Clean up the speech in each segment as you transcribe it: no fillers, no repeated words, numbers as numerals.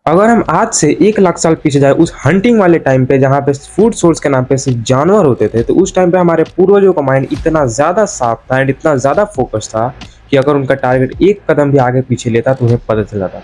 अगर हम आज से 1 लाख साल पीछे जाए उस हंटिंग वाले टाइम पे जहाँ पे फूड सोर्स के नाम पे सिर्फ जानवर होते थे, तो उस टाइम पे हमारे पूर्वजों का माइंड इतना ज़्यादा साफ था एंड इतना ज़्यादा फोकस था कि अगर उनका टारगेट एक कदम भी आगे पीछे लेता तो उन्हें पता चल जाता।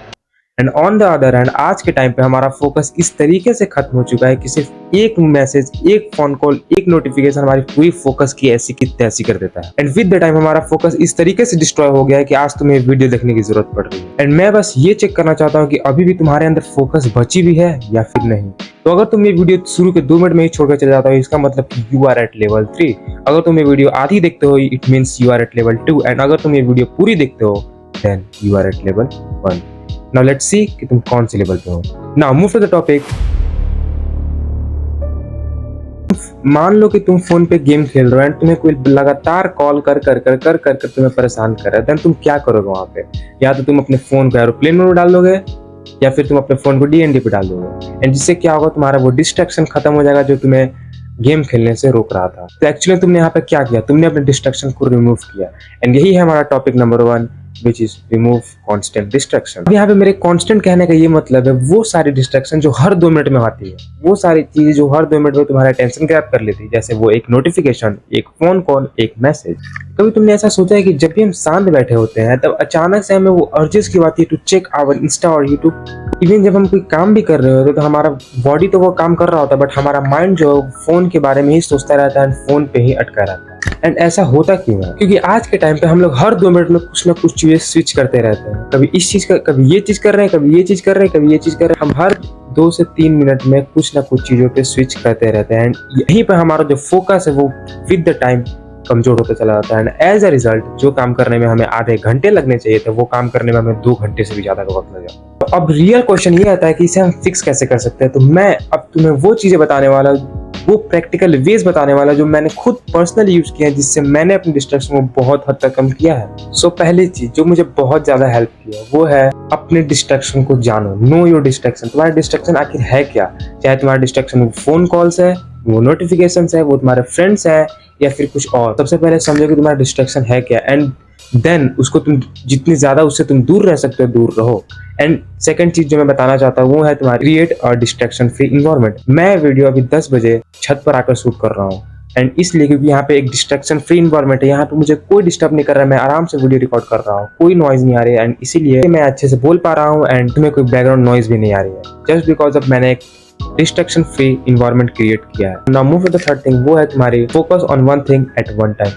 And on the other hand आज के टाइम पे हमारा फोकस इस तरीके से खत्म हो चुका है कि सिर्फ एक मैसेज, एक फोन कॉल, एक नोटिफिकेशन हमारी पूरी फोकस की ऐसी की तैसी कर देता है। एंड विद द टाइम हमारा फोकस इस तरीके से डिस्ट्रॉय हो गया है कि आज तुम्हें वीडियो देखने की जरूरत पड़ रही है। एंड मैं बस ये चेक करना चाहता हूँ कि अभी भी तुम्हारे अंदर फोकस बची भी है या फिर नहीं। तो अगर तुम ये वीडियो शुरू के 2 मिनट में ही छोड़कर चले जाता हो, इसका मतलब कि यू आर एट लेवल 3। अगर तुम ये वीडियो आधी देखते हो, it means you are at level 2। एंड अगर तुम ये वीडियो पूरी देखते हो, then you are at level 1। Now let's see कि तुम कौन से लेवल पे हो। Now move to the topic। मान लो कि तुम फोन पे गेम खेल रहे हो एंड तुम्हें कोई लगातार कॉल कर तुम्हें परेशान कर रहा है, देन तुम क्या करोगे वहां पे? या तो तुम अपने फोन को एरोप्लेन मोड में डाल दोगे या फिर तुम अपने फोन को डीएनडी पे डाल दोगे। एंड जिससे क्या होगा, तुम्हारा वो डिस्ट्रैक्शन खत्म हो जाएगा जो तुम्हें गेम खेलने से रोक रहा था। तो एक्चुअली तुमने यहाँ पे क्या किया, तुमने अपने डिस्ट्रैक्शन को रिमूव किया। एंड यही है हमारा topic number 1, which is remove constant distraction. अब यहाँ पे मेरे कॉन्स्टेंट कहने का ये मतलब है वो सारी डिस्ट्रैक्शन जो हर 2 मिनट में आती है, वो सारी चीजें जो हर 2 मिनट में तुम्हारा अटेंशन ग्रैब कर लेती है, जैसे वो एक नोटिफिकेशन, एक फोन कॉल, एक मैसेज। कभी तुमने ऐसा सोचा है कि जब भी हम शांत बैठे होते हैं तब अचानक से हमें वो अर्जेस की आती है टू चेक आवर इंस्टा और यूट्यूब। इवन जब हम कोई काम भी कर रहे होते तो हमारा बॉडी तो वो काम कर रहा होता है बट हमारा माइंड जो फोन के बारे में ही सोचता रहता है, फोन पे ही अटका रहता है। एंड ऐसा होता क्यों है? क्योंकि आज के टाइम पे हम लोग हर 2 मिनट में कुछ ना कुछ चीजें स्विच करते रहते हैं। कभी इस चीज का, कभी ये चीज कर रहे हैं, कभी ये चीज कर रहे हैं, कभी ये चीज कर रहे हैं। हम हर 2 से 3 मिनट में कुछ ना कुछ चीजों पे स्विच करते रहते हैं। एंड यहीं पे हमारा जो फोकस है वो विद द टाइम कमजोर होता चला जाता है। एंड एज अ रिजल्ट जो काम करने में हमें आधे घंटे लगने चाहिए थे वो काम करने में हमें 2 घंटे से भी ज्यादा का वक्त लग जाता है। तो अब रियल क्वेश्चन ये आता है कि इसे हम फिक्स कैसे कर सकते हैं। तो मैं अब तुम्हें वो चीजें बताने वाला, वो प्रैक्टिकल वेज बताने वाला जो मैंने खुद पर्सनली यूज किया है, जिससे मैंने अपने डिस्ट्रैक्शन को बहुत हद तक कम किया है। सो पहली चीज जो मुझे बहुत ज्यादा हेल्प किया वो है अपने डिस्ट्रैक्शन को जानो। Know your distraction. तुम्हारा डिस्ट्रैक्शन आखिर है क्या? चाहे तुम्हारा डिस्ट्रैक्शन वो फोन कॉल्स है, वो नोटिफिकेशंस है, वो तुम्हारे फ्रेंड्स है या फिर कुछ और। सबसे पहले समझो कि तुम्हारा डिस्ट्रैक्शन है क्या, एंड देन उसको तुम जितनी ज्यादा उससे तुम दूर रह सकते हो दूर रहो। एंड सेकंड चीज जो मैं बताना चाहता हूँ वो है तुम्हारी क्रिएट और डिस्ट्रैक्शन फ्री इन्वायरमेंट। मैं वीडियो अभी 10 बजे छत पर आकर शूट कर रहा हूँ एंड इसलिए क्योंकि यहाँ पे एक डिस्ट्रैक्शन फ्री इन्वायरमेंट है। यहाँ पे मुझे कोई डिस्टर्ब नहीं कर रहा है, मैं आराम से वीडियो रिकॉर्ड कर रहा हूँ, कोई नॉइज नहीं आ रही है एंड इसीलिए मैं अच्छे से बोल पा रहा हूँ एंड तुम्हें कोई बैकग्राउंड नॉइज भी नहीं आ रही है, जस्ट बिकॉज अब मैंने एक डिस्ट्रैक्शन फ्री इन्वायरमेंट क्रिएट किया है। Now move to the third thing, वो है तुम्हारी focus on one thing at one time.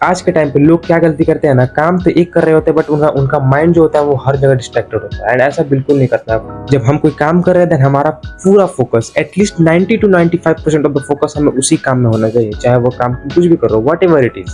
आज के टाइम पे लोग क्या गलती करते हैं ना, काम तो एक कर रहे होते हैं बट उनका माइंड जो होता है वो हर जगह डिस्ट्रैक्टेड होता है। एंड ऐसा बिल्कुल नहीं करता है। जब हम कोई काम कर रहे हैं देन हमारा पूरा focus, at least 90 to 95% of the focus हमें उसी काम में होना चाहिए। चाहे वो काम तुम कुछ भी करो, वट एवर इट इज,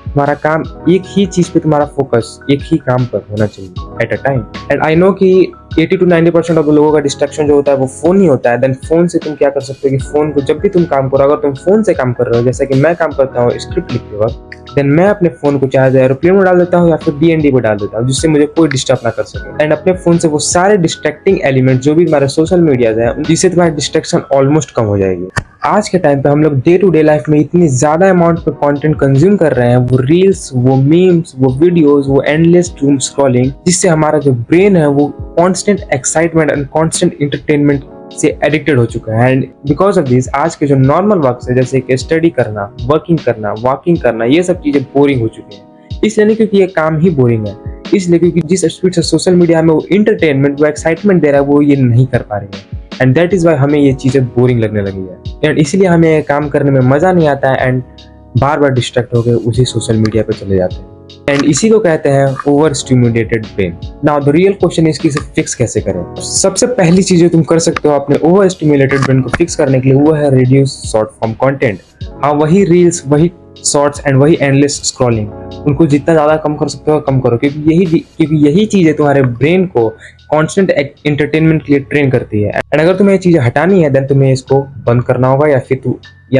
तुम्हारा काम एक ही चीज पे, तुम्हारा फोकस एक ही काम पर होना चाहिए at a time. And I know कि 80 to 90% ऑफ लोगों का डिस्ट्रैक्शन जो होता है वो फोन ही होता है। देन फोन से तुम क्या कर सकते हो कि फोन को जब भी तुम काम करो, अगर तुम फोन से काम कर रहे हो, जैसे कि मैं काम करता हूँ स्क्रिप्ट लिखते वक्त, देन मैं अपने फोन को चाहे एरोप्लेन में डाल देता हूँ या फिर डीएनडी पे डाल देता हूँ, जिससे मुझे कोई डिस्टर्ब ना कर सके। एंड अपने फोन से वो सारे डिस्ट्रैक्टिंग एलिमेंट जो भी तुम्हारे सोशल मीडियाज है, जिससे तुम्हारी डिस्ट्रैक्शन ऑलमोस्ट कम हो जाएगी। आज के टाइम पे हम लोग डे टू डे लाइफ में इतनी ज्यादा अमाउंट पे कंटेंट कंज्यूम कर रहे हैं, वो रील्स, वो मीम्स, वो वीडियोस, वो एंडलेस डूम स्क्रॉलिंग, जिससे हमारा जो ब्रेन है वो constant excitement and constant entertainment से एडिक्टेड हो चुका है। एंड बिकॉज ऑफ दिस आज के जो नॉर्मल वर्क है जैसे कि स्टडी करना, वर्किंग करना, वॉकिंग करना, ये सब चीजें बोरिंग हो चुकी हैं। इसलिए नहीं क्योंकि ये काम ही बोरिंग है, इसलिए क्योंकि जिस स्पीड से सोशल मीडिया में वो इंटरटेनमेंट, वो एक्साइटमेंट दे रहा है वो ये नहीं कर पा रही है। एंड दैट इज वाई हमें ये चीजें बोरिंग लगने लगी है एंड इसीलिए हमें काम करने में मजा नहीं आता है एंड बार बार डिस्ट्रैक्ट होकर उसी सोशल मीडिया पे चले जाते हैं। एंड इसी को कहते हैं over stimulated brain. Now the real question is कि इसे फिक्स कैसे करें। सबसे पहली चीज जो तुम कर सकते हो अपने ओवर स्टिमुलेटेड ब्रेन को फिक्स करने के लिए वो है रिड्यूस शॉर्ट फॉर्म कंटेंट। हाँ, वही रील्स, वही शॉर्ट्स एंड वही एंडलेस स्क्रॉलिंग, उनको जितना ज्यादा कम कर सकते हो कम करो, क्योंकि यही चीजें तुम्हारे ब्रेन को कांस्टेंट एंटरटेनमेंट के लिए ट्रेन करती है। एंड अगर तुम्हें ये चीजें हटानी है देन तुम्हें इसको बंद करना होगा या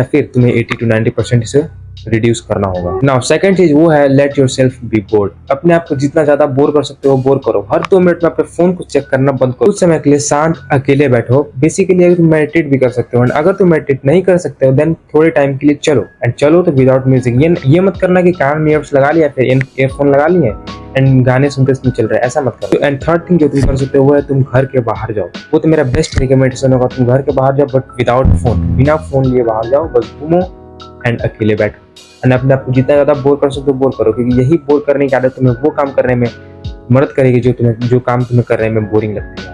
फिर तुम्हें 80 to 90% इसे रिड्यूस करना होगा। नाउ सेकंड चीज वो है let yourself be bored. अपने आप को जितना ज्यादा बोर कर सकते हो बोर करो। हर 2 मिनट में अपने फोन को चेक करना बंद करो। कुछ समय के लिए शांत अकेले बैठो। बेसिकली अगर तुम मेडिटेट भी कर सकते हो, एंड अगर तुम मेडिटेट नहीं कर सकते हो देन थोड़े टाइम के लिए चलो, एंड चलो तो विदाउट म्यूजिक। ये मत करना कि कान में ईयरबड्स लगा लिया फिर ईयरफोन लगा लिए एंड गाने सुनते सुनते चल रहे हैं, ऐसा मत करो। एंड थर्ड थिंग जो तुम कर सकते हो वो है तुम घर के बाहर जाओ। वो तो मेरा बेस्ट रिकमेंडेशन होगा, तुम घर के बाहर जाओ बट विदाउट फोन, बिना फोन लिए बाहर जाओ, बस घूमो एंड अकेले बैठो। एंड अपने आप को जितना ज्यादा बोर कर सकते हो बोर करो, क्योंकि यही बोर करने की आदत तुम्हें वो काम करने में मदद करेगी जो काम तुम्हें करने में बोरिंग लगती है।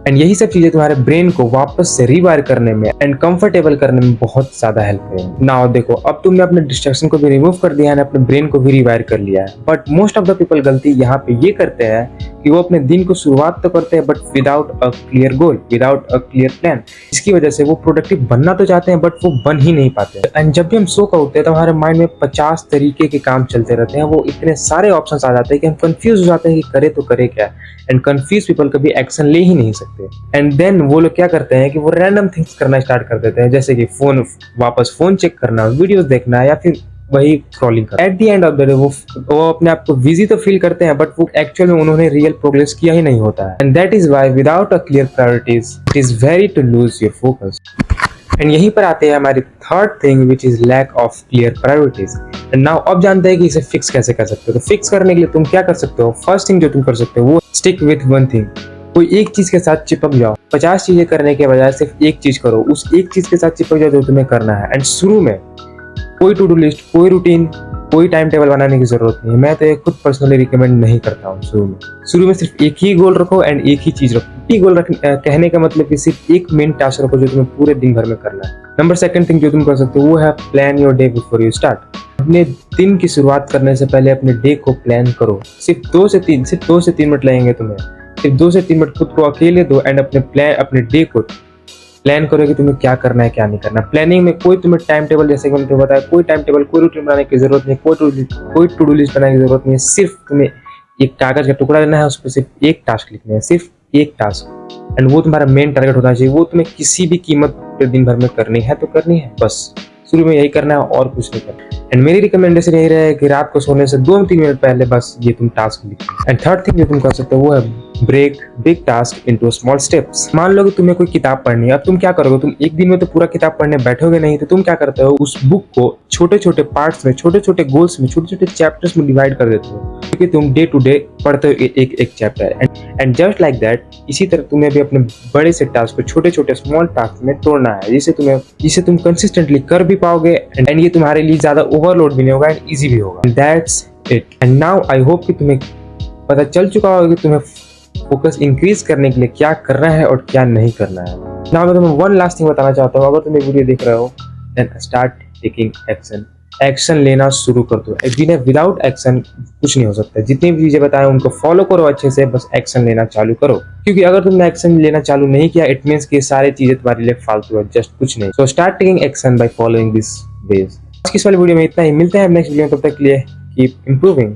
एंड यही सब चीजें तुम्हारे ब्रेन को वापस से रिवायर करने में एंड कंफर्टेबल करने में बहुत ज्यादा हेल्प करेंगे। नाउ देखो, अब तुमने अपने डिस्ट्रैक्शन को भी रिमूव कर दिया है, अपने ब्रेन को भी रिवायर कर लिया है, but most of the people गलती यहाँ पे ये करते हैं कि वो अपने दिन को शुरुआत तो करते हैं but without a clear goal, without a clear plan. इसकी वजह से वो प्रोडक्टिव बनना तो चाहते हैं बट वो बन ही नहीं पाते। एंड जब भी हम सो कर उठते हैं तो हमारे माइंड में 50 तरीके के काम चलते रहते हैं, वो इतने सारे ऑप्शंस आ जाते हैं कि हम कंफ्यूज हो जाते हैं कि करे तो करे क्या। एंड कंफ्यूज पीपल कभी एक्शन ले ही नहीं सकते। एंड देन वो लोग क्या करते हैं कि वो रैंडम थिंग्स करना स्टार्ट कर देते हैं, जैसे कि वापस फोन चेक करना, वीडियोस देखना, या फिर वही स्क्रॉलिंग करना। At the end of the day वो अपने आप को बिजी तो फील करते हैं बट वो एक्चुअल में उन्होंने रियल प्रोग्रेस किया ही नहीं होता है। And that is why without a clear priorities it is very to lose your focus. And यहीं पर आते हैं हमारी third thing which is lack of clear priorities. And now अब जानते हैं कि इसे फिक्स कैसे कर सकते हो। तो फिक्स करने के लिए तुम क्या कर सकते हो, फर्स्ट थिंग जो तुम कर सकते हो वो स्टिक विथ वन थिंग। कोई एक चीज के साथ चिपक जाओ। 50 चीजें करने के बजाय सिर्फ एक चीज करो, उस एक चीज के साथ चिपक जाओ जो तुम्हें करना है। एंड शुरू में कोई टू डू लिस्ट, कोई रूटीन, कोई टाइम टेबल बनाने की जरूरत नहीं है। मैं तो खुद पर्सनली रिकमेंड नहीं करता हूँ। शुरू में सिर्फ एक ही गोल रखो एंड एक ही चीज रखो। एक ही गोल कहने का मतलब कि सिर्फ एक मेन टास्क रखो जो तुम्हें पूरे दिन भर में करना है। नंबर सेकंड थिंग जो तुम कर सकते हो वो है plan your day before you start. अपने दिन की शुरुआत करने से पहले अपने डे को प्लान करो। सिर्फ 2 से 3 मिनट लगेंगे तुम्हें। सिर्फ 2 से 3 मिनट खुद को अकेले दो एंड अपने डे को प्लान करो कि तुम्हें क्या करना है क्या नहीं करना। प्लानिंग में कोई तुम्हें टाइम टेबल, जैसे कि मैंने बताया, कोई टाइम टेबल, कोई रूटीन बनाने की जरूरत नहीं, कोई टू डू लिस्ट बनाने की जरूरत नहीं है। सिर्फ तुम्हें एक कागज का टुकड़ा लेना है, उस पर सिर्फ एक टास्क लिखना है, सिर्फ एक टास्क, एंड वो तुम्हारा मेन टारगेट होना चाहिए। वो तुम्हें किसी भी कीमत पे दिन भर में करनी है तो करनी है, बस शुरू में यही करना है और कुछ नहीं करना। एंड मेरी रिकमेंडेशन यही रहे कि रात को सोने से 2-3 मिनट पहले बस ये तुम टास्क लिखो। एंड थर्ड थिंग जो तुम कर सकते हो वो है break big task into small steps. मान लो कि तुम्हें कोई किताब पढ़नी है, अब तुम क्या करोगे, तुम एक दिन में तो पूरा किताब पढ़ने बैठोगे नहीं, तो तुम क्या करते हो, उस बुक को छोटे छोटे पार्ट्स में, छोटे छोटे गोल्स में, छोटे छोटे चैप्टर्स में डिवाइड कर देते हो, क्योंकि तुम डे टू डे पढ़ते हो एक chapter. And just like that, इसी तरह तुम्हें भी अपने बड़े से टास्क को छोटे छोटे स्मॉल टास्क में तोड़ना है, जिसे तुम कंसिस्टेंटली कर भी पाओगे एंड ये तुम्हारे लिए ज्यादा ओवरलोड भी नहीं होगा एंड ईजी भी होगा। That's it. And now I hope कि तुम्हें पता चल चुका होगा कि तुम्हें फोकस इंक्रीज करने के लिए क्या करना है और क्या नहीं करना है। नाउ मैं तुम्हें वन लास्ट थिंग बताना चाहता हूँ। अगर तुम ये वीडियो देख रहे हो then start taking action. Action लेना शुरू कर दो। विदाउट एक्शन कुछ नहीं हो सकता। जितनी भी चीजें बताएं उनको फॉलो करो अच्छे से, बस एक्शन लेना चालू करो, क्योंकि अगर तुमने एक्शन लेना चालू नहीं किया इट मींस कि सारी चीजें तुम्हारे लिए फालतू है, जस्ट कुछ नहीं। So start taking action by following this ways. आज की इस वाली वीडियो में इतना ही। मिलते हैं नेक्स्ट वीडियो में, तब तक के लिए कीप इंप्रूविंग।